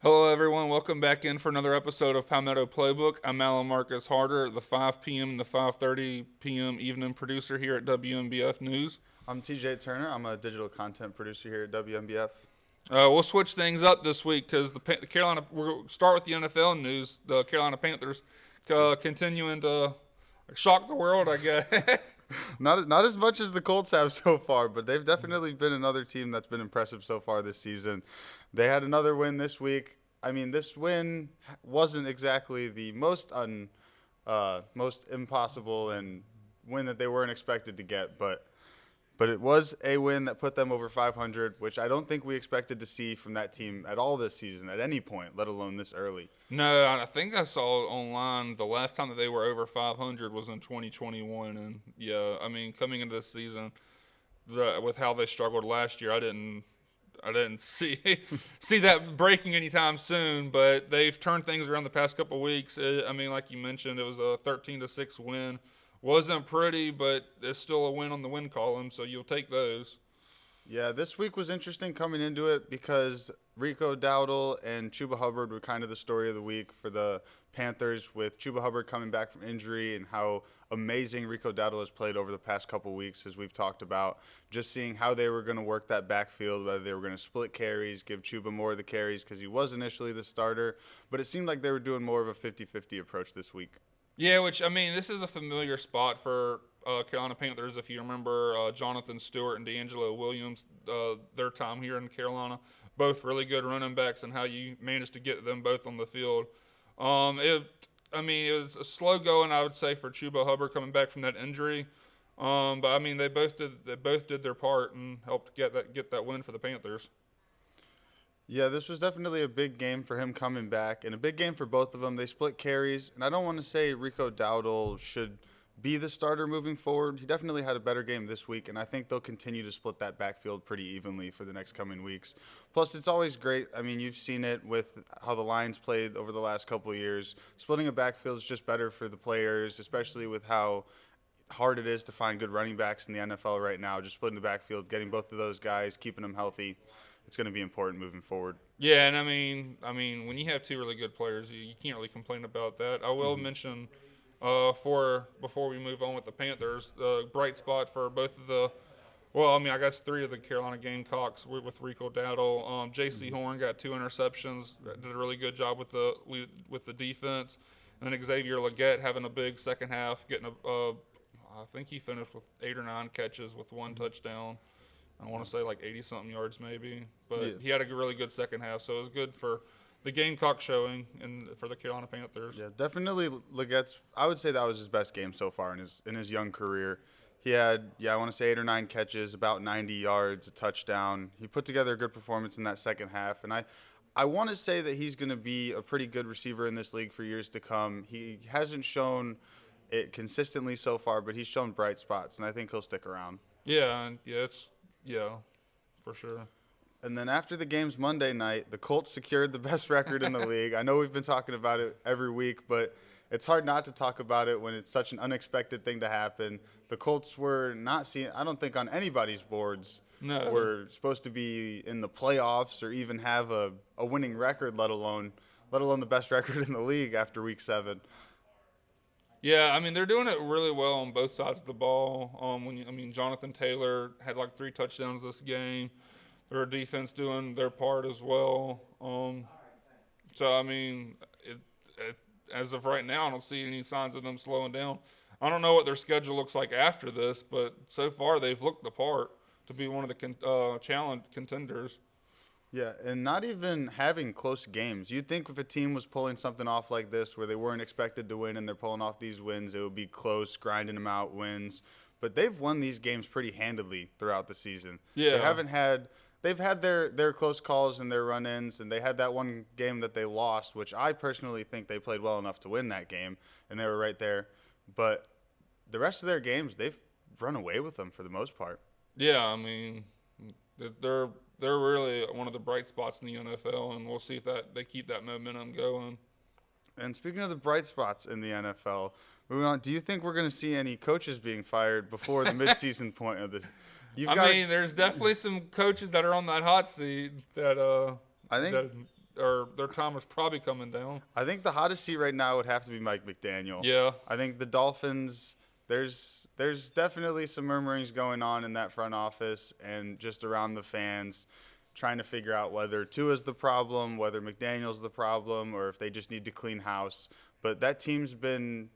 Hello, everyone. Welcome back in for another episode of Palmetto Playbook. I'm Alan Marcus Harder, the 5 p.m. to 5:30 p.m. evening producer here at WMBF News. I'm TJ Turner. I'm a digital content producer here at WMBF. We'll switch things up this week because the Carolina. We'll start with the NFL news. The Carolina Panthers continuing to shock the world, I guess. Not as much as the Colts have so far, but they've definitely been another team that's been impressive so far this season. They had another win this week. I mean, this win wasn't exactly the most impossible and win that they weren't expected to get, but it was a win that put them over 500, which I don't think we expected to see from that team at all this season at any point, let alone this early. No, I think I saw online the last time that they were over 500 was in 2021, and yeah, I mean coming into this season, with how they struggled last year, I didn't see that breaking anytime soon. But they've turned things around the past couple of weeks. I mean, like you mentioned, it was a 13-6 win. Wasn't pretty, but it's still a win on the win column, so you'll take those. Yeah, this week was interesting coming into it because Rico Dowdle and Chuba Hubbard were kind of the story of the week for the Panthers, with Chuba Hubbard coming back from injury and how amazing Rico Dowdle has played over the past couple weeks, as we've talked about. Just seeing how they were going to work that backfield, whether they were going to split carries, give Chuba more of the carries because he was initially the starter, but it seemed like they were doing more of a 50-50 approach this week. Yeah, which I mean, this is a familiar spot for Carolina Panthers. If you remember Jonathan Stewart and D'Angelo Williams, their time here in Carolina, both really good running backs, and how you managed to get them both on the field. It was a slow going, I would say, for Chuba Hubbard coming back from that injury. But I mean, they both did their part and helped get that win for the Panthers. Yeah, this was definitely a big game for him coming back, and a big game for both of them. They split carries, and I don't want to say Rico Dowdle should be the starter moving forward. He definitely had a better game this week, and I think they'll continue to split that backfield pretty evenly for the next coming weeks. Plus, it's always great. I mean, you've seen it with how the Lions played over the last couple of years. Splitting a backfield is just better for the players, especially with how hard it is to find good running backs in the NFL right now. Just splitting the backfield, getting both of those guys, keeping them healthy. It's going to be important moving forward. Yeah, and I mean, when you have two really good players, you can't really complain about that. I will mention, for before we move on with the Panthers, the bright spot for both of the, well, I mean, I guess three of the Carolina Gamecocks with Rico Dowdle. J.C. Horn got 2 interceptions, did a really good job with the defense, and then Xavier Legette having a big second half, getting I think he finished with 8 or 9 catches with one touchdown. I want to say like 80-something yards maybe. But Yeah. he had a really good second half, so it was good for the Gamecock showing and for the Carolina Panthers. Yeah, definitely Legette's. I would say that was his best game so far in his young career. He had, I want to say 8 or 9 catches, about 90 yards, a touchdown. He put together a good performance in that second half, and I want to say that he's going to be a pretty good receiver in this league for years to come. He hasn't shown it consistently so far, but he's shown bright spots, and I think he'll stick around. Yeah, for sure. And then after the games Monday night, the Colts secured the best record in the league. I know we've been talking about it every week, but it's hard not to talk about it when it's such an unexpected thing to happen. The Colts were not seen, I don't think, on anybody's boards. No. Were supposed to be in the playoffs or even have a winning record, let alone the best record in the league after week 7. Yeah, I mean they're doing it really well on both sides of the ball. Jonathan Taylor had like 3 touchdowns this game. Their defense doing their part as well. So I mean, as of right now, I don't see any signs of them slowing down. I don't know what their schedule looks like after this, but so far they've looked the part to be one of the challenge contenders. Yeah, and not even having close games. You'd think if a team was pulling something off like this where they weren't expected to win and they're pulling off these wins, it would be close, grinding them out wins. But they've won these games pretty handedly throughout the season. Yeah. They've had their close calls and their run-ins, and they had that one game that they lost, which I personally think they played well enough to win that game, and they were right there. But the rest of their games, they've run away with them for the most part. Yeah, I mean, they're they're really one of the bright spots in the NFL, and we'll see if they keep that momentum going. And speaking of the bright spots in the NFL, moving on, do you think we're going to see any coaches being fired before the midseason point of this? There's definitely some coaches that are on that hot seat that I think that their time is probably coming down. I think the hottest seat right now would have to be Mike McDaniel. Yeah. I think the Dolphins. There's definitely some murmurings going on in that front office and just around the fans, trying to figure out whether Tua's the problem, whether McDaniel's the problem, or if they just need to clean house. But that team's been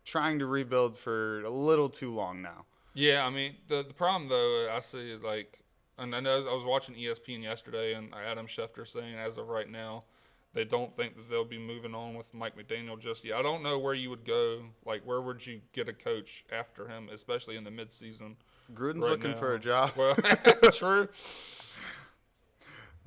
trying to rebuild for a little too long now. Yeah, I mean, the problem, though, I see, like, and I know I was watching ESPN yesterday, and Adam Schefter saying as of right now, they don't think that they'll be moving on with Mike McDaniel just yet. I don't know where you would go. Like, where would you get a coach after him, especially in the midseason? Gruden's right looking now? for a job. Well, true.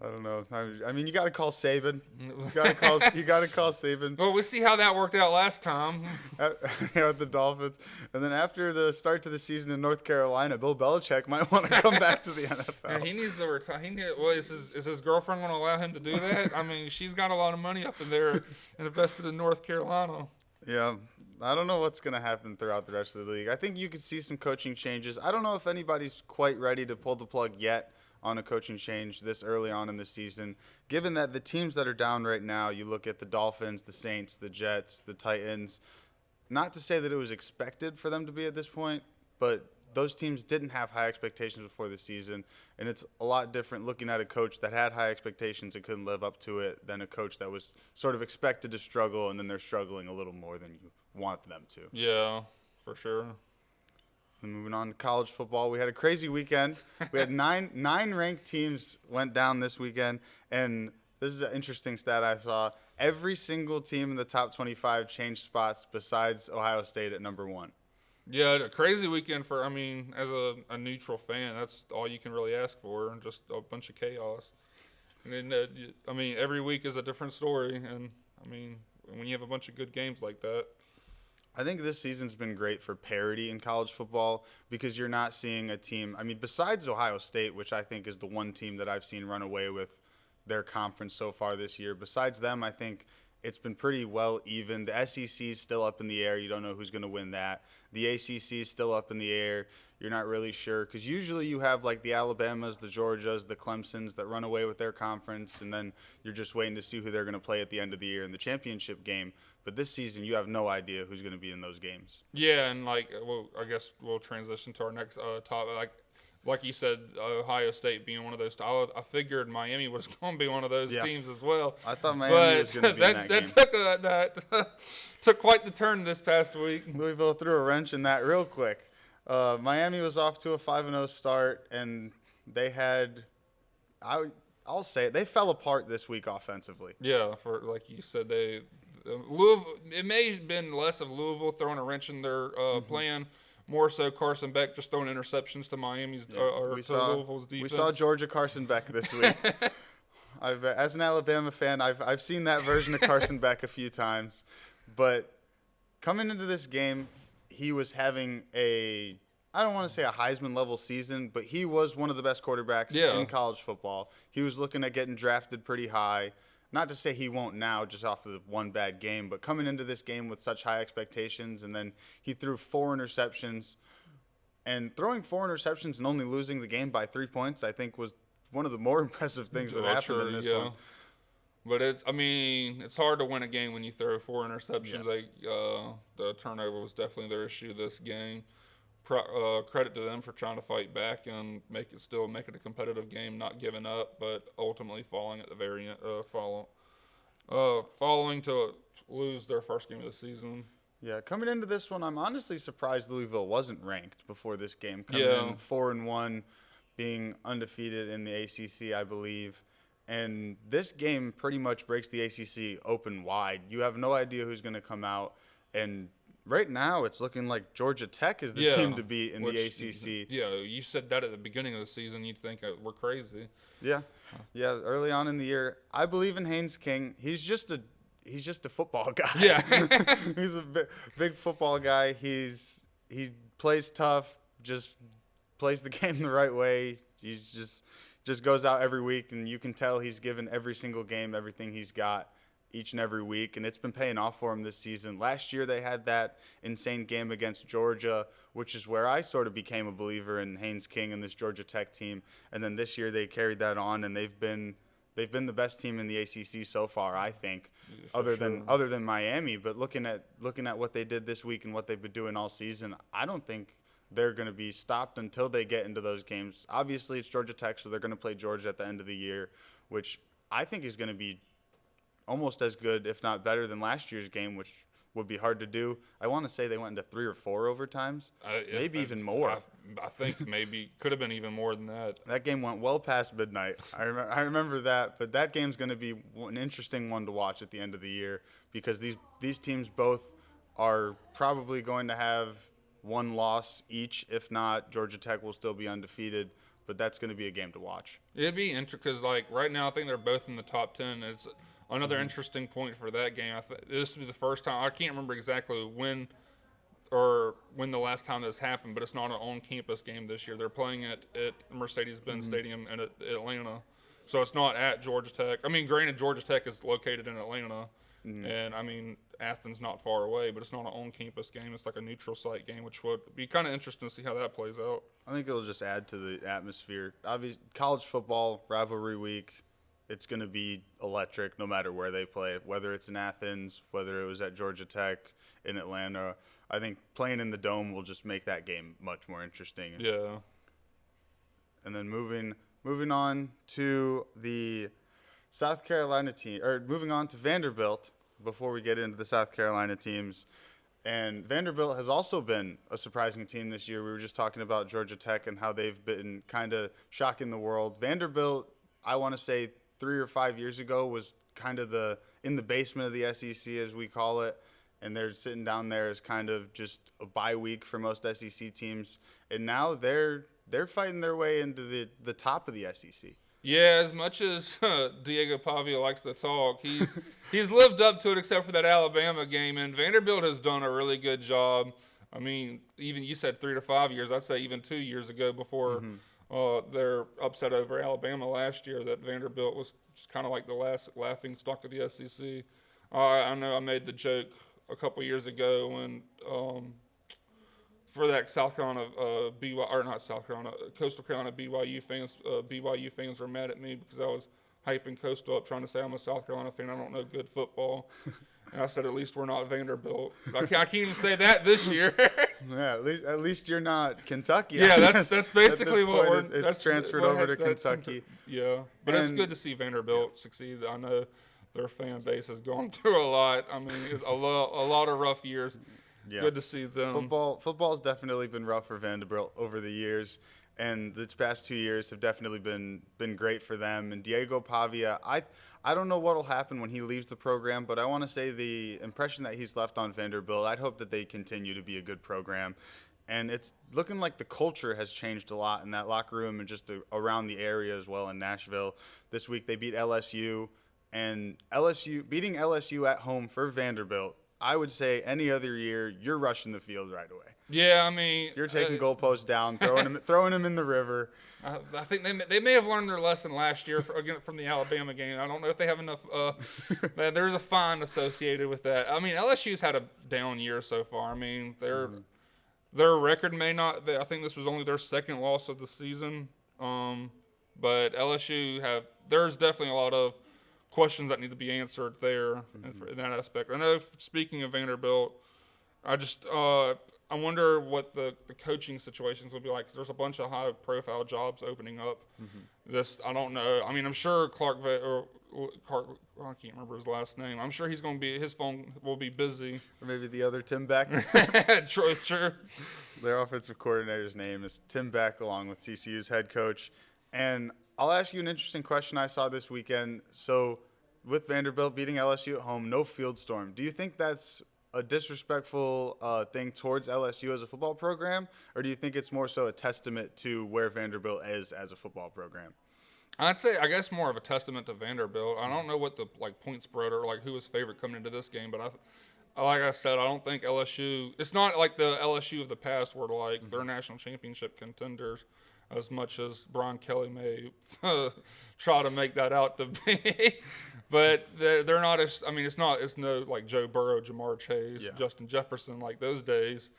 I don't know. I mean, you got to call Saban. You got to call Saban. Well, we see how that worked out last time. At the Dolphins. And then after the start to the season in North Carolina, Bill Belichick might want to come back to the NFL. Yeah, he needs to retire. Well, is his girlfriend going to allow him to do that? I mean, she's got a lot of money up in there and invested in North Carolina. Yeah. I don't know what's going to happen throughout the rest of the league. I think you could see some coaching changes. I don't know if anybody's quite ready to pull the plug yet on a coaching change this early on in the season, given that the teams that are down right now, you look at the Dolphins, the Saints, the Jets, the Titans. Not to say that it was expected for them to be at this point, but those teams didn't have high expectations before the season, and it's a lot different looking at a coach that had high expectations and couldn't live up to it than a coach that was sort of expected to struggle, and then they're struggling a little more than you want them to. Yeah, for sure. And moving on to college football, we had a crazy weekend. We had nine ranked teams went down this weekend, and this is an interesting stat I saw. Every single team in the top 25 changed spots besides Ohio State at number 1. Yeah, a crazy weekend for, I mean, as a neutral fan, that's all you can really ask for, just a bunch of chaos. And then, I mean, every week is a different story, and, I mean, when you have a bunch of good games like that. I think this season's been great for parity in college football because you're not seeing a team, I mean, besides Ohio State, which I think is the one team that I've seen run away with their conference so far this year. Besides them, I think it's been pretty well even. The SEC is still up in the air. You don't know who's going to win that. The ACC is still up in the air. You're not really sure because usually you have like the Alabamas, the Georgias, the Clemsons that run away with their conference, and then you're just waiting to see who they're going to play at the end of the year in the championship game. But this season, you have no idea who's going to be in those games. Yeah, and like, well, I guess we'll transition to our next topic. Like you said, Ohio State being one of those. I figured Miami was going to be one of those teams as well. I thought Miami was going to be in that game. That took quite the turn this past week. Louisville threw a wrench in that real quick. Miami was off to a 5-0 start, and they had, I'll say it, they fell apart this week offensively. Yeah, for like you said, Louisville. It may have been less of Louisville throwing a wrench in their plan. More so Carson Beck just throwing interceptions to Miami's or to Louisville's defense. We saw Georgia Carson Beck this week. As an Alabama fan, I've seen that version of Carson Beck a few times. But coming into this game, he was having I don't want to say a Heisman-level season, but he was one of the best quarterbacks in college football. He was looking at getting drafted pretty high. Not to say he won't now just off of one bad game, but coming into this game with such high expectations, and then he threw 4 interceptions. And throwing 4 interceptions and only losing the game by 3 points, I think, was one of the more impressive things that happened in this one. But it's hard to win a game when you throw 4 interceptions. Yeah. The turnover was definitely their issue this game. Credit to them for trying to fight back and make it a competitive game, not giving up, but ultimately falling at the very end, following to lose their first game of the season. Yeah, coming into this one, I'm honestly surprised Louisville wasn't ranked before this game. Coming in 4-1, being undefeated in the ACC, I believe. And this game pretty much breaks the ACC open wide. You have no idea who's going to come out, and right now, it's looking like Georgia Tech is the team to beat in the ACC. Yeah, you said that at the beginning of the season. You'd think we're crazy. Yeah, early on in the year. I believe in Haynes King. He's just a football guy. Yeah. He's a big football guy. He plays tough, just plays the game the right way. He's just goes out every week, and you can tell he's given every single game everything he's got each and every week, and it's been paying off for him this season. Last year they had that insane game against Georgia, which is where I sort of became a believer in Haynes King and this Georgia Tech team. And then this year they carried that on, and they've been they've been the best team in the ACC so far, I think, For other sure. than Miami. But looking at what they did this week and what they've been doing all season, I don't think they're going to be stopped until they get into those games. Obviously, it's Georgia Tech, so they're going to play Georgia at the end of the year, which I think is going to be almost as good, if not better, than last year's game, which would be hard to do. I want to say they went into 3 or 4 overtimes, maybe even more. I think maybe could have been even more than that. That game went well past midnight. I remember that, but that game's going to be an interesting one to watch at the end of the year because these teams both are probably going to have one loss each. If not, Georgia Tech will still be undefeated, but that's going to be a game to watch. It'd be interesting because, like, right now I think they're both in the top 10. It's another interesting point for that game. This will be the first time. I can't remember exactly when the last time this happened, but it's not an on-campus game this year. They're playing at Mercedes-Benz Stadium in Atlanta, so it's not at Georgia Tech. I mean, granted, Georgia Tech is located in Atlanta, and I mean Athens not far away, but it's not an on-campus game. It's like a neutral site game, which would be kind of interesting to see how that plays out. I think it'll just add to the atmosphere. Obviously, college football rivalry week. It's going to be electric no matter where they play, whether it's in Athens, whether it was at Georgia Tech, in Atlanta. I think playing in the Dome will just make that game much more interesting. Yeah. And then moving on to the South Carolina team, or moving on to Vanderbilt before we get into the South Carolina teams. And Vanderbilt has also been a surprising team this year. We were just talking about Georgia Tech and how they've been kind of shocking the world. Vanderbilt, I want to say 3 or 5 years ago, was kind of in the basement of the SEC, as we call it, and they're sitting down there as kind of just a bye week for most SEC teams. And now they're fighting their way into the top of the SEC. Yeah, as much as Diego Pavia likes to talk, he's lived up to it except for that Alabama game, and Vanderbilt has done a really good job. I mean, even you said 3 to 5 years. I'd say even 2 years ago before their upset over Alabama last year, that Vanderbilt was just kind of like the last laughing stock of the SEC. I know I made the joke a couple years ago when for that South Carolina Coastal Carolina BYU fans were mad at me because I was hyping Coastal up, trying to say I'm a South Carolina fan. I don't know good football. And I said, at least we're not Vanderbilt. I can't even say that this year. Yeah, at least you're not Kentucky. Yeah, that's basically what it's transferred over to Kentucky. Yeah, but it's good to see Vanderbilt succeed. I know their fan base has gone through a lot. I mean, a lot of rough years. Yeah. Good to see them. Football's definitely been rough for Vanderbilt over the years, and the past 2 years have definitely been great for them. And Diego Pavia, I don't know what will happen when he leaves the program, but I want to say the impression that he's left on Vanderbilt, I'd hope that they continue to be a good program. And it's looking like the culture has changed a lot in that locker room and just around the area as well in Nashville. This week they beat LSU, and beating LSU at home for Vanderbilt, I would say any other year, you're rushing the field right away. Yeah, I mean, you're taking goalposts down, throwing them in the river. I think they may have learned their lesson last year from the Alabama game. I don't know if they have enough. There's a fine associated with that. I mean, LSU's had a down year so far. I mean, their record may not. I think this was only their second loss of the season. But LSU there's definitely a lot of questions that need to be answered there in that aspect. I know, speaking of Vanderbilt, I wonder what the coaching situations will be like, 'cause there's a bunch of high-profile jobs opening up. I don't know. I mean, I'm sure Clark, I can't remember his last name. I'm sure his phone will be busy. Or maybe the other Tim Beck. Sure. Their offensive coordinator's name is Tim Beck, along with TCU's head coach. And I'll ask you an interesting question I saw this weekend. So with Vanderbilt beating LSU at home, no field storm. Do you think that's a disrespectful thing towards LSU as a football program, or do you think it's more so a testament to where Vanderbilt is as a football program? I'd say, I guess, more of a testament to Vanderbilt. I don't know what the point spread or who was favourite coming into this game, but like I said, I don't think LSU. It's not like the LSU of the past where they're national championship contenders, as much as Brian Kelly may try to make that out to be. But they're not as. I mean, it's no Joe Burrow, Jamar Chase, Justin Jefferson like those days.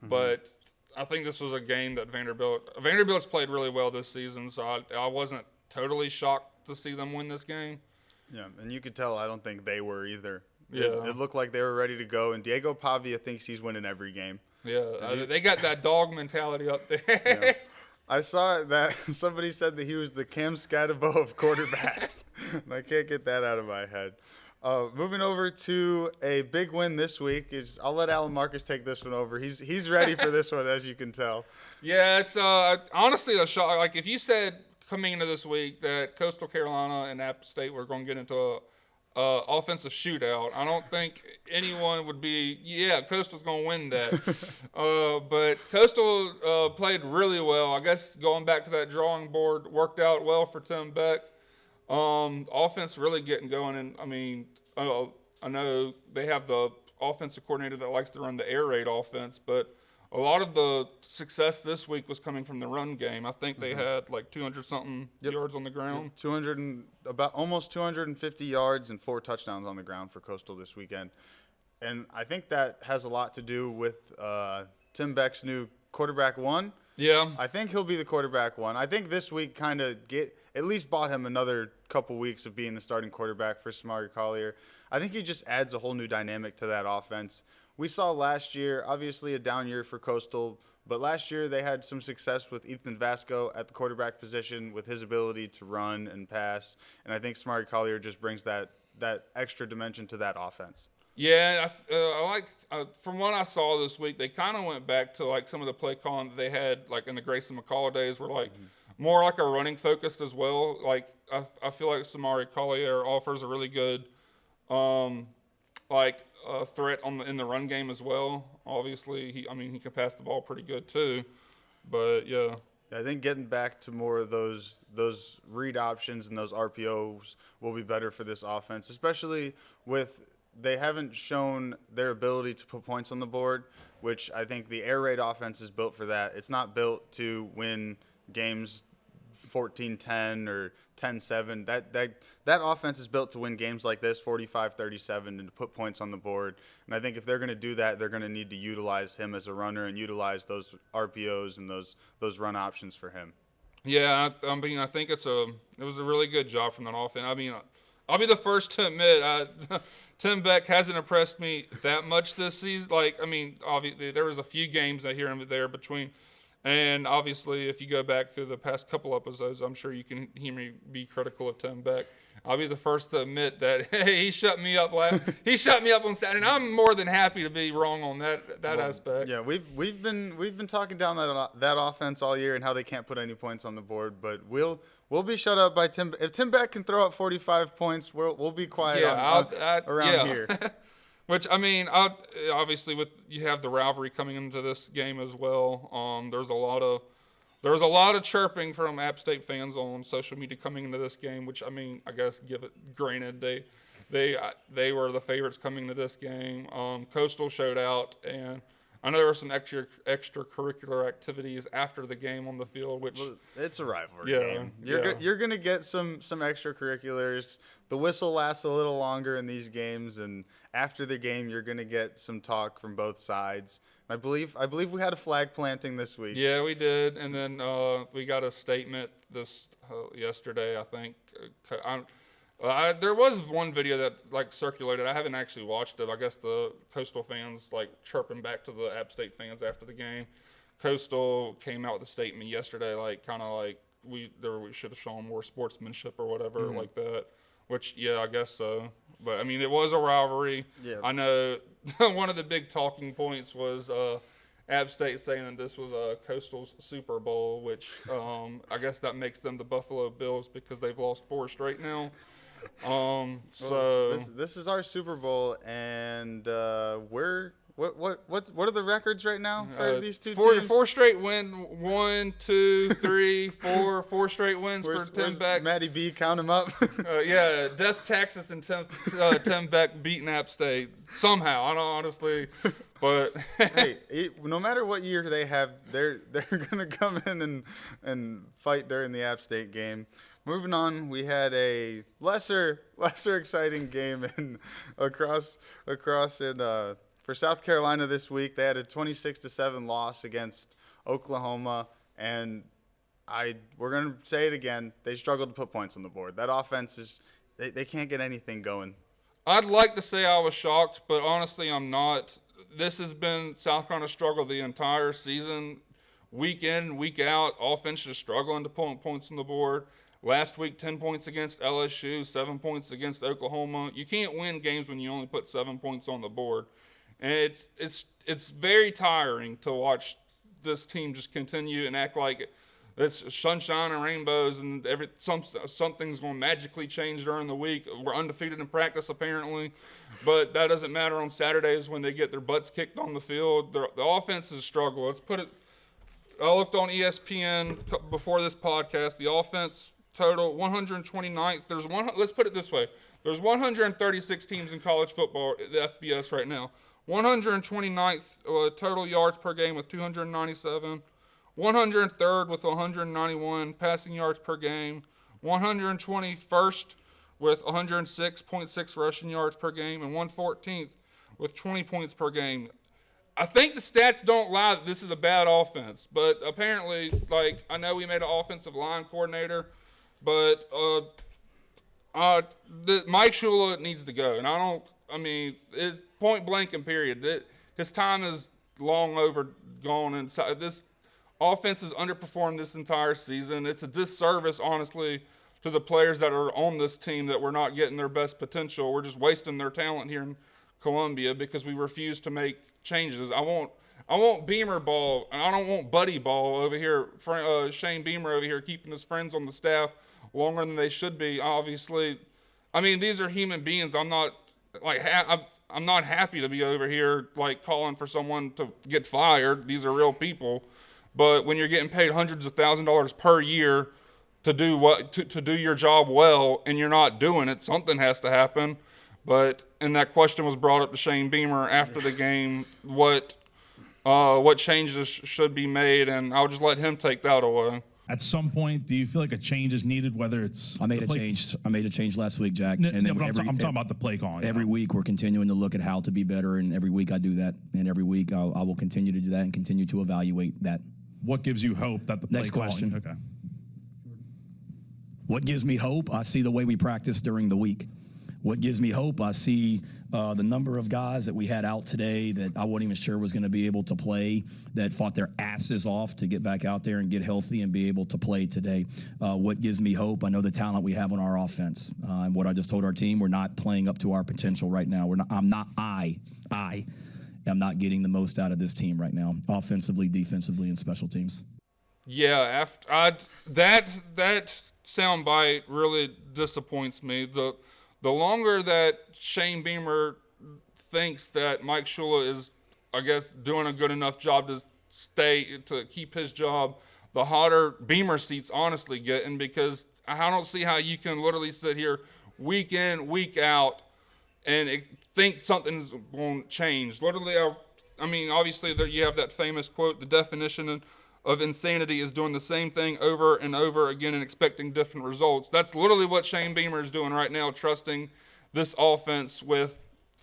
But I think this was a game that Vanderbilt's played really well this season, so I wasn't totally shocked to see them win this game. Yeah, and you could tell I don't think they were either. Yeah. It looked like they were ready to go, and Diego Pavia thinks he's winning every game. Yeah, they got that dog mentality up there. Yeah. I saw that somebody said that he was the Cam Scatabo of quarterbacks. And I can't get that out of my head. Moving over to a big win this week is I'll let Alan Marcus take this one over. He's ready for this one, as you can tell. Yeah, it's honestly a shock. Like if you said coming into this week that Coastal Carolina and App State were going to get into a offensive shootout, I don't think anyone would be. Yeah, Coastal's going to win that. But Coastal played really well. I guess going back to that drawing board worked out well for Tim Beck. Offense really getting going, and I mean, I know they have the offensive coordinator that likes to run the air raid offense, but a lot of the success this week was coming from the run game. I think they had like 200-something yards on the ground. 200 and about almost 250 yards and 4 touchdowns on the ground for Coastal this weekend, and I think that has a lot to do with Tim Beck's new quarterback one. Yeah, I think he'll be the quarterback one. I think this week kind of at least bought him another couple weeks of being the starting quarterback for Samari Collier. I think he just adds a whole new dynamic to that offense. We saw last year, obviously a down year for Coastal, but last year they had some success with Ethan Vasco at the quarterback position with his ability to run and pass, and I think Samari Collier just brings that extra dimension to that offense. Yeah, I like from what I saw this week, they kind of went back to like some of the play calling that they had like in the Grayson McCall days, were like more like a running focused as well. Like I feel like Samari Collier offers a really good threat in the run game as well. Obviously, he can pass the ball pretty good too. But yeah. I think getting back to more of those read options and those RPOs will be better for this offense, especially with they haven't shown their ability to put points on the board, which I think the air raid offense is built for that. It's not built to win games 14-10 or 10-7. That offense is built to win games like this, 45-37, and to put points on the board. And I think if they're going to do that, they're going to need to utilize him as a runner and utilize those RPOs and those run options for him. Yeah, I mean, I think it was a really good job from that offense. I mean, I'll be the first to admit, Tim Beck hasn't impressed me that much this season. Like, I mean, obviously there was a few games I hear him there between, and obviously if you go back through the past couple episodes, I'm sure you can hear me be critical of Tim Beck. I'll be the first to admit that hey, he shut me up on Saturday, and I'm more than happy to be wrong on that aspect. Yeah, we've been talking down that offense all year and how they can't put any points on the board, but we'll be shut up by Tim. If Tim Beck can throw up 45 points, we'll be quiet around here. Which, I mean, obviously you have the rivalry coming into this game as well. There's a lot of chirping from App State fans on social media coming into this game, which, I mean, I guess granted they were the favorites coming into this game. Coastal showed out, and I know there were some extracurricular activities after the game on the field, which it's a rivalry game. You're gonna get some extracurriculars. The whistle lasts a little longer in these games, and after the game, you're gonna get some talk from both sides. I believe we had a flag planting this week. Yeah, we did, and then we got a statement yesterday. I think there was one video that circulated. I haven't actually watched it. I guess the Coastal fans chirping back to the App State fans after the game. Coastal came out with a statement yesterday, we should have shown more sportsmanship or whatever like that. Which I guess so. But I mean, it was a rivalry. Yeah. I know one of the big talking points was App State saying that this was Coastal's Super Bowl, which I guess that makes them the Buffalo Bills because they've lost 4 straight now. This is our Super Bowl, and what are the records right now for these two teams? 4 straight win. 1, 2, 3, 4. 4 straight wins for Tim Beck. Matty B, count them up. Death Texas and Tim Beck beating App State somehow. I don't honestly, but hey, no matter what year they have, they're gonna come in and fight during the App State game. Moving on, we had a lesser exciting game across for South Carolina this week. They had a 26-7 loss against Oklahoma, and we're gonna say it again. They struggled to put points on the board. That offense is they can't get anything going. I'd like to say I was shocked, but honestly, I'm not. This has been South Carolina's struggle the entire season. Week in, week out, offense is struggling to put points on the board. Last week, 10 points against LSU, 7 points against Oklahoma. You can't win games when you only put 7 points on the board. And it's very tiring to watch this team just continue and act like it's sunshine and rainbows and something's going to magically change during the week. We're undefeated in practice apparently, but that doesn't matter on Saturdays when they get their butts kicked on the field. The offense is a struggle. Let's put it. I looked on ESPN before this podcast. The offense total 129th. Let's put it this way. There's 136 teams in college football, the FBS right now. 129th total yards per game with 297. 103rd with 191 passing yards per game. 121st with 106.6 rushing yards per game. And 114th with 20 points per game. I think the stats don't lie that this is a bad offense. But apparently, I know we made an offensive line coordinator. But Mike Shula needs to go. And point blank and period. His time is long over gone. And this offense has underperformed this entire season. It's a disservice, honestly, to the players that are on this team that we're not getting their best potential. We're just wasting their talent here in Columbia because we refuse to make changes. I want Beamer ball, and I don't want Buddy ball over here. Shane Beamer over here keeping his friends on the staff longer than they should be. Obviously, these are human beings. I'm not happy to be over here calling for someone to get fired. These are real people. But when you're getting paid hundreds of $1,000s per year to do your job well, and you're not doing it, something has to happen. And that question was brought up to Shane Beamer after the game. What changes should be made, and I'll just let him take that away. At some point, do you feel like a change is needed? Whether it's I made a change last week, Jack. I'm talking about the play calling. Every week we're continuing to look at how to be better, and every week I do that, and every week I will continue to do that and continue to evaluate that. What gives you hope that the play Next calling? question. Okay. What gives me hope? I see the way we practice during the week. What gives me hope? I see the number of guys that we had out today that I wasn't even sure was going to be able to play, that fought their asses off to get back out there and get healthy and be able to play today. What gives me hope? I know the talent we have on our offense. And what I just told our team, we're not playing up to our potential right now. I am not getting the most out of this team right now, offensively, defensively, and special teams. Yeah, that soundbite really disappoints me. The longer that Shane Beamer thinks that Mike Shula is, I guess, doing a good enough job to keep his job, the hotter Beamer seats honestly getting, because I don't see how you can literally sit here week in, week out and think something's going to change. Literally, obviously you have that famous quote, the definition of insanity is doing the same thing over and over again and expecting different results. That's literally what Shane Beamer is doing right now, trusting this offense with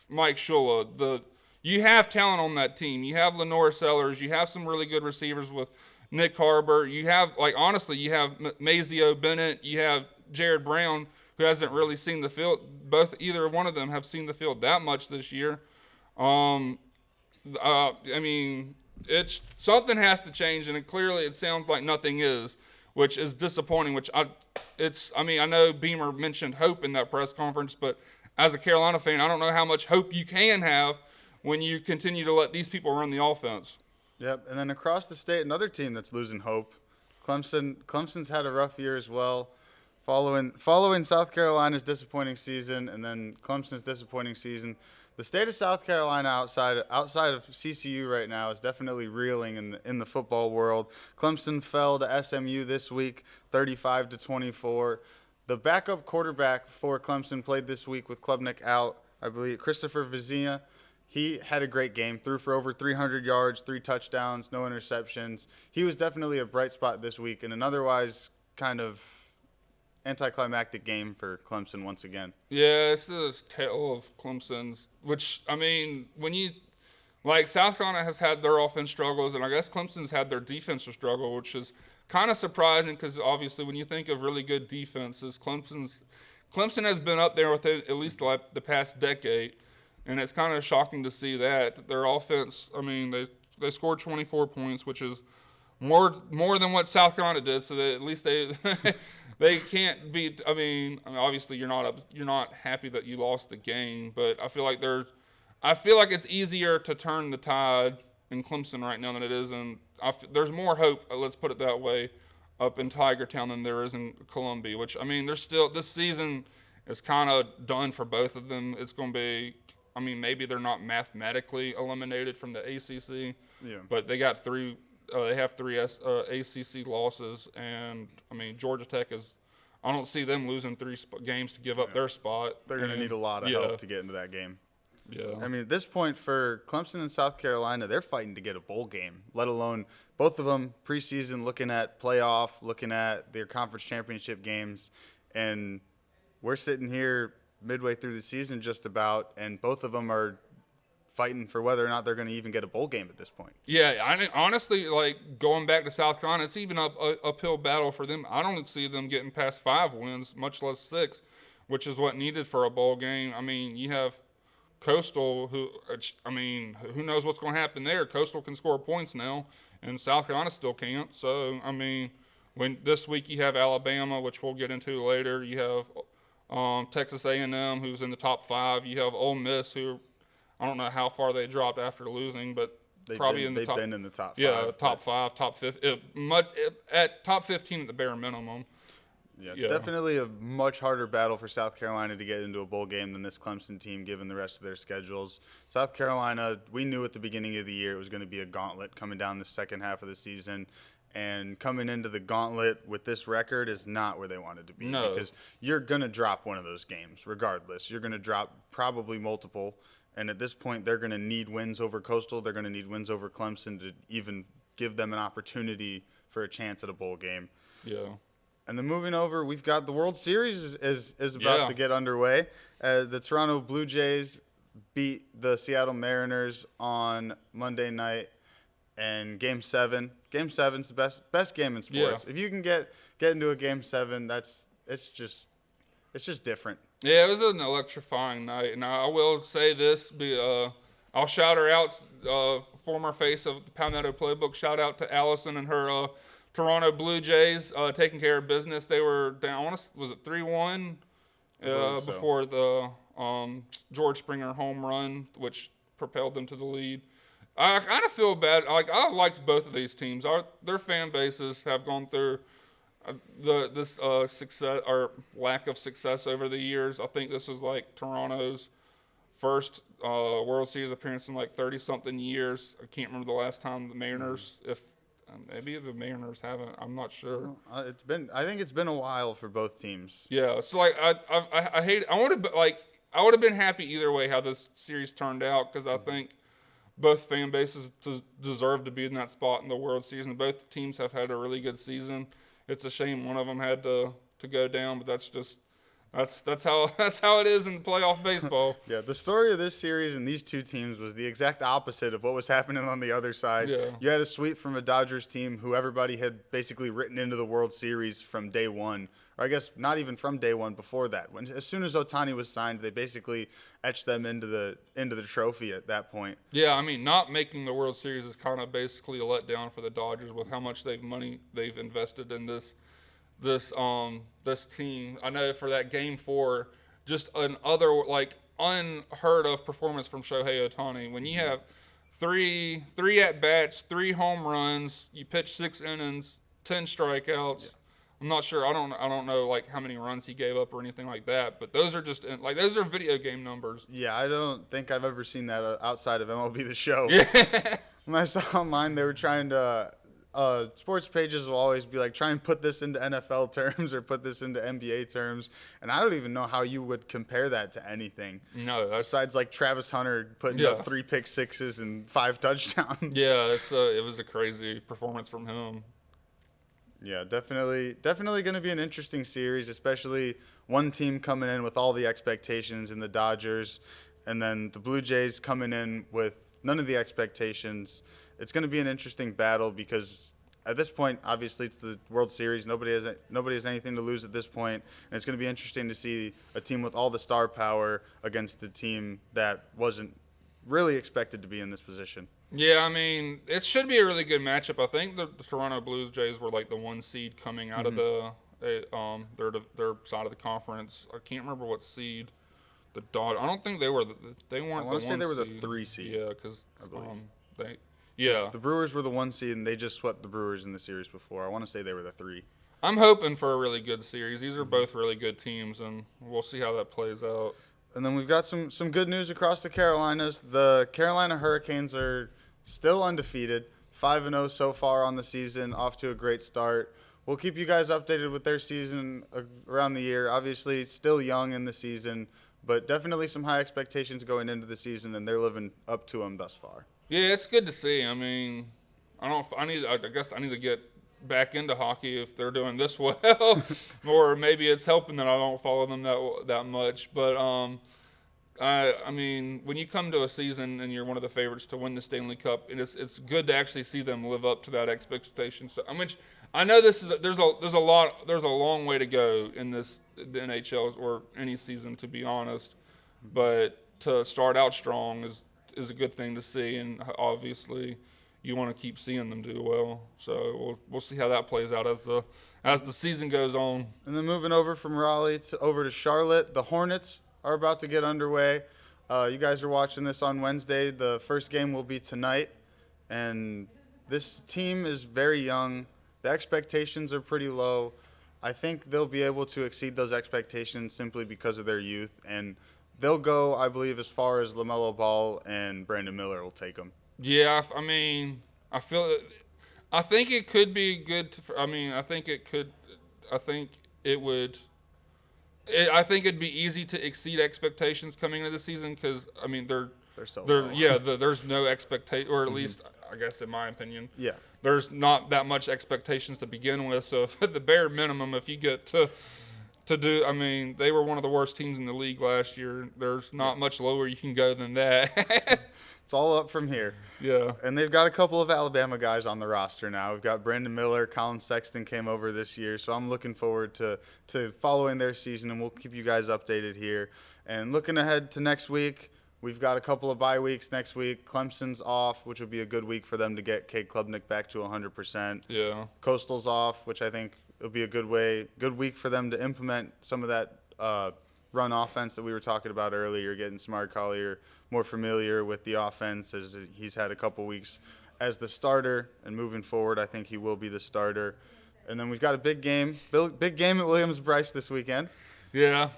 Mike Shula. You have talent on that team. You have Lenore Sellers. You have some really good receivers with Nick Harbor. You have, you have Mazio Bennett. You have Jared Brown, who hasn't really seen the field. Either one of them have seen the field that much this year. It's something has to change, and clearly it sounds like nothing is, which is disappointing. I know Beamer mentioned hope in that press conference, but as a Carolina fan, I don't know how much hope you can have when you continue to let these people run the offense. Yep, and then across the state, another team that's losing hope. Clemson's had a rough year as well, following South Carolina's disappointing season, and then Clemson's disappointing season. The state of South Carolina outside of CCU right now is definitely reeling in the football world. Clemson fell to SMU this week, 35-24. The backup quarterback for Clemson played this week with Klubnik out, I believe. Christopher Vizina, he had a great game, threw for over 300 yards, 3 touchdowns, no interceptions. He was definitely a bright spot this week in an otherwise kind of anticlimactic game for Clemson once again. Yeah, it's this tale of Clemson's, which, South Carolina has had their offense struggles, and I guess Clemson's had their defensive struggle, which is kind of surprising because obviously when you think of really good defenses, Clemson has been up there with it at least like the past decade, and it's kind of shocking to see that their offense. I mean, they scored 24 points, which is more than what South Carolina did. So that at least they they can't beat. I mean, obviously you're not happy that you lost the game, but I feel like it's easier to turn the tide in Clemson right now than it is, and there's more hope. Let's put it that way. Up in Tigertown than there is in Columbia, which, I mean, there's still, this season is kind of done for both of them. It's going to be, I mean, maybe they're not mathematically eliminated from the ACC, but they got they have three ACC losses, and, I mean, Georgia Tech I don't see them losing 3 games to give up their spot. They're going to need a lot of help to get into that game. Yeah. I mean, at this point for Clemson and South Carolina, they're fighting to get a bowl game, let alone both of them preseason looking at playoff, looking at their conference championship games. And we're sitting here midway through the season just about, and both of them are fighting for whether or not they're going to even get a bowl game at this point. Yeah, honestly, like going back to South Carolina, it's even uphill battle for them. I don't see them getting past 5 wins, much less 6, which is what needed for a bowl game. I mean, you have Coastal, who knows what's going to happen there? Coastal can score points now, and South Carolina still can't. So, I mean, when this week you have Alabama, which we'll get into later. You have Texas A&M, who's in the top 5. You have Ole Miss, who I don't know how far they dropped after losing, but they've been in the top 5. Yeah, top 5, top 5, at top 15 at the bare minimum. Yeah, it's definitely a much harder battle for South Carolina to get into a bowl game than this Clemson team, given the rest of their schedules. South Carolina, we knew at the beginning of the year it was going to be a gauntlet coming down the second half of the season. And coming into the gauntlet with this record is not where they wanted to be. No. Because you're going to drop one of those games regardless. You're going to drop probably multiple. And at this point, they're going to need wins over Coastal. They're going to need wins over Clemson to even give them an opportunity for a chance at a bowl game. Yeah. And then moving over, we've got the World Series is about to get underway. The Toronto Blue Jays beat the Seattle Mariners on Monday night, and Game 7. Game 7's the best game in sports. Yeah. If you can get into a Game 7, it's just different. Yeah, it was an electrifying night, and I will say this: I'll shout her out, former face of the Palmetto Playbook. Shout out to Allison and her Toronto Blue Jays taking care of business. They were down. Was it 3-1 before the George Springer home run, which propelled them to the lead. I kind of feel bad. Like, I liked both of these teams. Their fan bases have gone through this success or lack of success over the years. I think this is like Toronto's first World Series appearance in like 30-something years. I can't remember the last time the Mariners, maybe the Mariners haven't. I'm not sure. I think it's been a while for both teams. Yeah. So like I hate. I would have been happy either way how this series turned out, because I think both fan bases deserve to be in that spot in the World Series, and both teams have had a really good season. It's a shame one of them had to go down, but that's how it is in playoff baseball. Yeah, the story of this series and these two teams was the exact opposite of what was happening on the other side. Yeah. You had a sweep from a Dodgers team who everybody had basically written into the World Series from day one. Or I guess not even from day one, before that. As soon as Ohtani was signed, they basically etched them into the trophy at that point. Yeah, I mean, not making the World Series is kind of basically a letdown for the Dodgers with how much money they've invested in this team. I know for that Game 4, just another unheard of performance from Shohei Ohtani. When you have three at bats, 3 home runs, you pitch 6 innings, 10 strikeouts. Yeah. I'm not sure. I don't know how many runs he gave up or anything like that. But those are just those are video game numbers. Yeah, I don't think I've ever seen that outside of MLB The Show. Yeah. When I saw mine, they were trying to. Sports pages will always be like, try and put this into NFL terms or put this into NBA terms, and I don't even know how you would compare that to anything. No, besides Travis Hunter putting up 3 pick sixes and 5 touchdowns. Yeah, it was a crazy performance from him. Yeah, definitely going to be an interesting series, especially one team coming in with all the expectations in the Dodgers, and then the Blue Jays coming in with none of the expectations. It's going to be an interesting battle because at this point, obviously, it's the World Series. Nobody has anything to lose at this point, and it's going to be interesting to see a team with all the star power against a team that wasn't really expected to be in this position. Yeah, I mean, it should be a really good matchup. I think the Toronto Blue Jays were like the 1 seed coming out of their side of the conference. I can't remember what seed the Dodgers. I don't think they were. They weren't. I want the to say one they were the seed. 3 seed. Yeah, because I believe. they. Yeah, The Brewers were the 1 seed, and they just swept the Brewers in the series before. I want to say they were the 3. I'm hoping for a really good series. These are both really good teams, and we'll see how that plays out. And then we've got some good news across the Carolinas. The Carolina Hurricanes are still undefeated, 5-0 so far on the season, off to a great start. We'll keep you guys updated with their season around the year. Obviously, still young in the season, but definitely some high expectations going into the season, and they're living up to them thus far. Yeah, it's good to see. I mean, I guess I need to get back into hockey if they're doing this well, or maybe it's helping that I don't follow them that much. But I mean, when you come to a season and you're one of the favorites to win the Stanley Cup, it's good to actually see them live up to that expectation. So I know there's a long way to go in the NHL or any season, to be honest, but to start out strong is a good thing to see, and obviously you want to keep seeing them do well. So we'll see how that plays out as the season goes on. And then moving over from Raleigh over to Charlotte, the Hornets are about to get underway. You guys are watching this on Wednesday. The first game will be tonight, and this team is very young. The expectations are pretty low. I think they'll be able to exceed those expectations simply because of their youth, and they'll go, I believe, as far as LaMelo Ball and Brandon Miller will take them. Yeah, I mean, I think it could be good. I think it'd be easy to exceed expectations coming into the season because I mean they're so low. there's no expectation, or at least I guess in my opinion, Yeah. there's not that much expectations to begin with. So at the bare minimum, if you get to do, I mean, they were one of the worst teams in the league last year. There's not much lower you can go than that. It's all up from here. Yeah. And they've got a couple of Alabama guys on the roster now. We've got Brandon Miller, Colin Sexton came over this year, so I'm looking forward to following their season, and we'll keep you guys updated here. And looking ahead to next week, we've got a couple of bye weeks next week. Clemson's off, which will be a good week for them to get Cade Klubnik back to 100%. Yeah. Coastal's off, which I think will be a good week for them to implement some of that run offense that we were talking about earlier, getting Samari Collier more familiar with the offense as he's had a couple weeks as the starter, and moving forward, I think he will be the starter. And then we've got a big game at Williams-Brice this weekend. Yeah.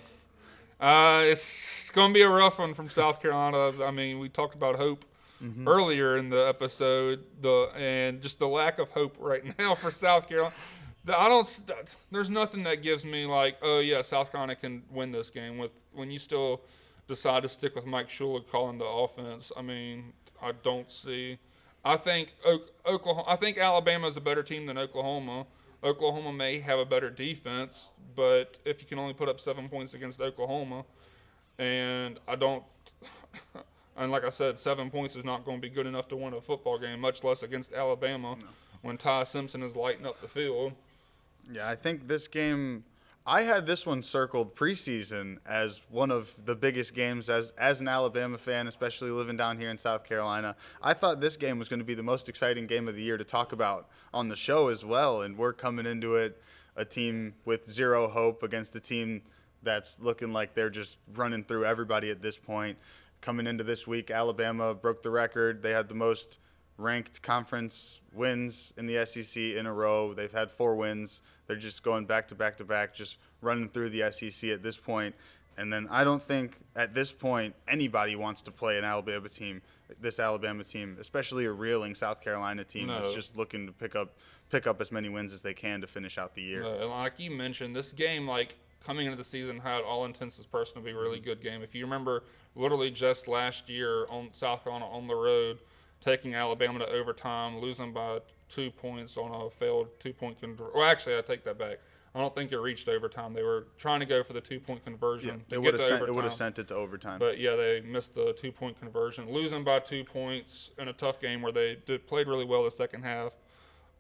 It's going to be a rough one from South Carolina. I mean, we talked about hope earlier in the episode, and just the lack of hope right now for South Carolina. There's nothing that gives me like, oh yeah, South Carolina can win this game when you still decide to stick with Mike Shula calling the offense. I mean, I don't see. I think Oklahoma. I think Alabama is a better team than Oklahoma. Oklahoma may have a better defense, but if you can only put up 7 points against Oklahoma, and like I said, 7 points is not going to be good enough to win a football game, much less against Alabama when Ty Simpson is lighting up the field. Yeah, I think this game, I had this one circled preseason as one of the biggest games as an Alabama fan, especially living down here in South Carolina. I thought this game was going to be the most exciting game of the year to talk about on the show as well, and we're coming into it a team with zero hope against a team that's looking like they're just running through everybody at this point. Coming into this week, Alabama broke the record. They had the most ranked conference wins in the SEC in a row. They've had 4 wins. They're just going back to back to back, just running through the SEC at this point. And then I don't think at this point anybody wants to play an Alabama team, this Alabama team, especially a reeling South Carolina team that's just looking to pick up as many wins as they can to finish out the year. And like you mentioned, this game, like coming into the season, had all intents as person to be a really good game. If you remember, literally just last year on South Carolina on the road, taking Alabama to overtime, losing by 2 points on a failed 2-point conversion. Well, actually, I take that back. I don't think it reached overtime. They were trying to go for the 2-point conversion. Yeah, it would have sent it to overtime. But, yeah, they missed the 2-point conversion. Losing by 2 points in a tough game where they played really well the second half.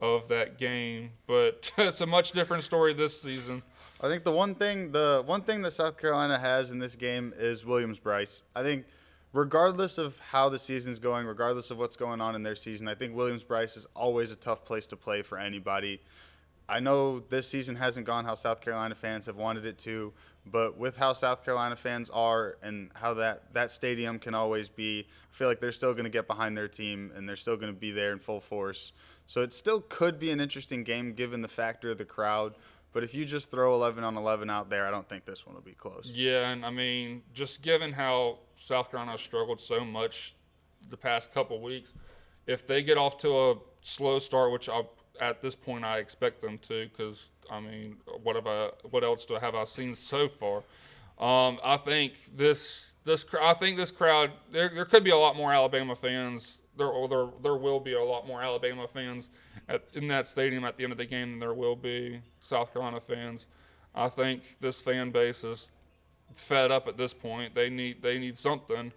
of that game. But it's a much different story this season. I think the one thing that South Carolina has in this game is Williams-Brice. I think regardless of how the season's going, regardless of what's going on in their season, I think Williams-Brice is always a tough place to play for anybody. I know this season hasn't gone how South Carolina fans have wanted it to, but with how South Carolina fans are and how that stadium can always be, I feel like they're still going to get behind their team and they're still going to be there in full force. So it still could be an interesting game given the factor of the crowd. But if you just throw 11 on 11 out there, I don't think this one will be close. Yeah, and I mean, just given how South Carolina has struggled so much the past couple weeks, if they get off to a slow start, which at this point I expect them to, because I mean, what else have I seen so far? I think this crowd, there could be a lot more Alabama fans. There will be a lot more Alabama fans in that stadium at the end of the game than there will be South Carolina fans. I think this fan base is fed up at this point. They need something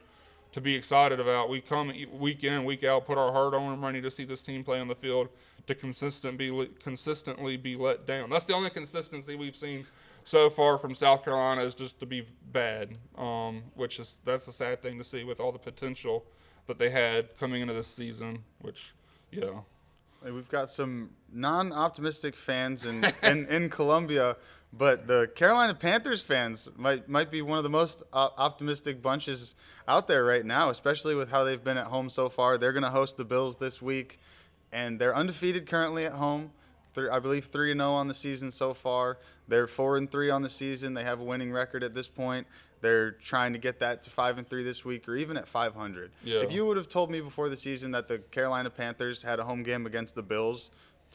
to be excited about. We come week in, week out, put our heart on and ready to see this team play on the field to consistently be let down. That's the only consistency we've seen so far from South Carolina, is just to be bad, that's a sad thing to see with all the potential that they had coming into this season, which, yeah. We've got some non-optimistic fans in Columbia, but the Carolina Panthers fans might be one of the most optimistic bunches out there right now, especially with how they've been at home so far. They're going to host the Bills this week, and they're undefeated currently at home. I believe 3-0 on the season so far. They're 4-3 on the season. They have a winning record at this point. They're trying to get that to 5-3 this week, or even at 500. Yeah. If you would have told me before the season that the Carolina Panthers had a home game against the Bills,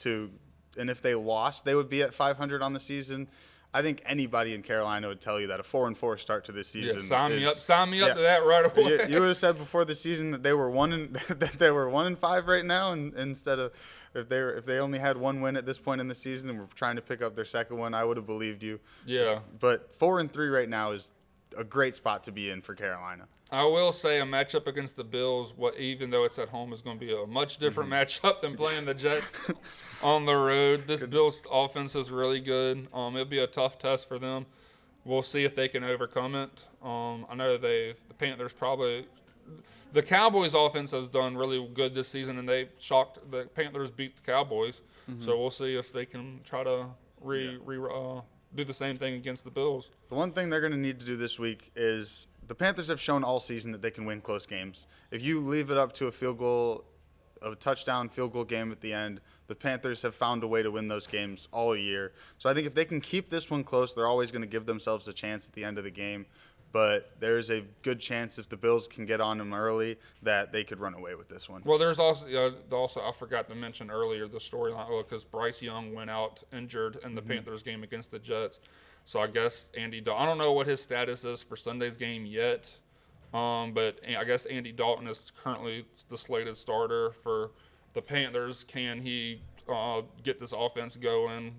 and if they lost, they would be at 500 on the season, I think anybody in Carolina would tell you that a 4-4 start to this season. Yeah, sign me up to that right away. You would have said before the season that they were 1-5 right now, and instead of if they only had one win at this point in the season and were trying to pick up their second one, I would have believed you. Yeah. But 4-3 right now is a great spot to be in for Carolina. I will say a matchup against the Bills, even though it's at home, is going to be a much different matchup than playing the Jets on the road. This Bills offense is really good. It'll be a tough test for them. We'll see if they can overcome it. I know the Panthers the Cowboys offense has done really good this season, and the Panthers beat the Cowboys. Mm-hmm. So we'll see if they can try to do the same thing against the Bills. The one thing they're going to need to do this week is the Panthers have shown all season that they can win close games. If you leave it up to a touchdown field goal game at the end, the Panthers have found a way to win those games all year. So I think if they can keep this one close, they're always going to give themselves a chance at the end of the game. But there's a good chance if the Bills can get on them early that they could run away with this one. Well, there's also I forgot to mention earlier the storyline because Bryce Young went out injured in the Panthers game against the Jets. So I guess Andy Dalton, I don't know what his status is for Sunday's game yet, but I guess Andy Dalton is currently the slated starter for the Panthers. Can he get this offense going?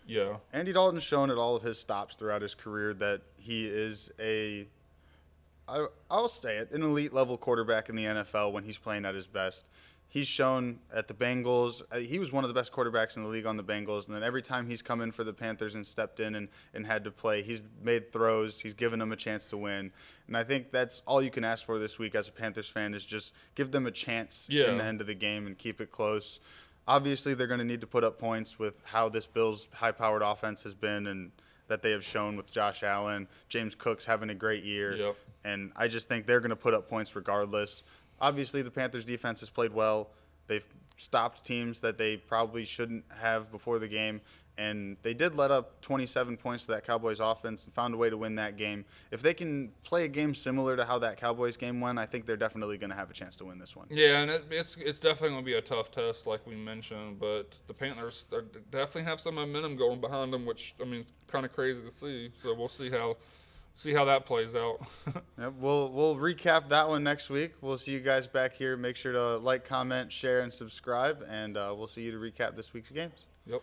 Yeah. Andy Dalton's shown at all of his stops throughout his career that he is I'll say it, an elite level quarterback in the NFL when he's playing at his best. He's shown at the Bengals, he was one of the best quarterbacks in the league on the Bengals, and then every time he's come in for the Panthers and stepped in and had to play, he's made throws, he's given them a chance to win. And I think that's all you can ask for this week as a Panthers fan is just give them a chance in the end of the game and keep it close. Obviously, they're going to need to put up points with how this Bills high-powered offense has been and that they have shown with Josh Allen. James Cook's having a great year. Yep. And I just think they're going to put up points regardless. Obviously, the Panthers' defense has played well. They've stopped teams that they probably shouldn't have before the game. And they did let up 27 points to that Cowboys offense and found a way to win that game. If they can play a game similar to how that Cowboys game went, I think they're definitely going to have a chance to win this one. Yeah, and it's definitely going to be a tough test, like we mentioned. But the Panthers definitely have some momentum going behind them, which, I mean, kind of crazy to see. So we'll see how that plays out. Yep, we'll recap that one next week. We'll see you guys back here. Make sure to like, comment, share, and subscribe. And we'll see you to recap this week's games. Yep.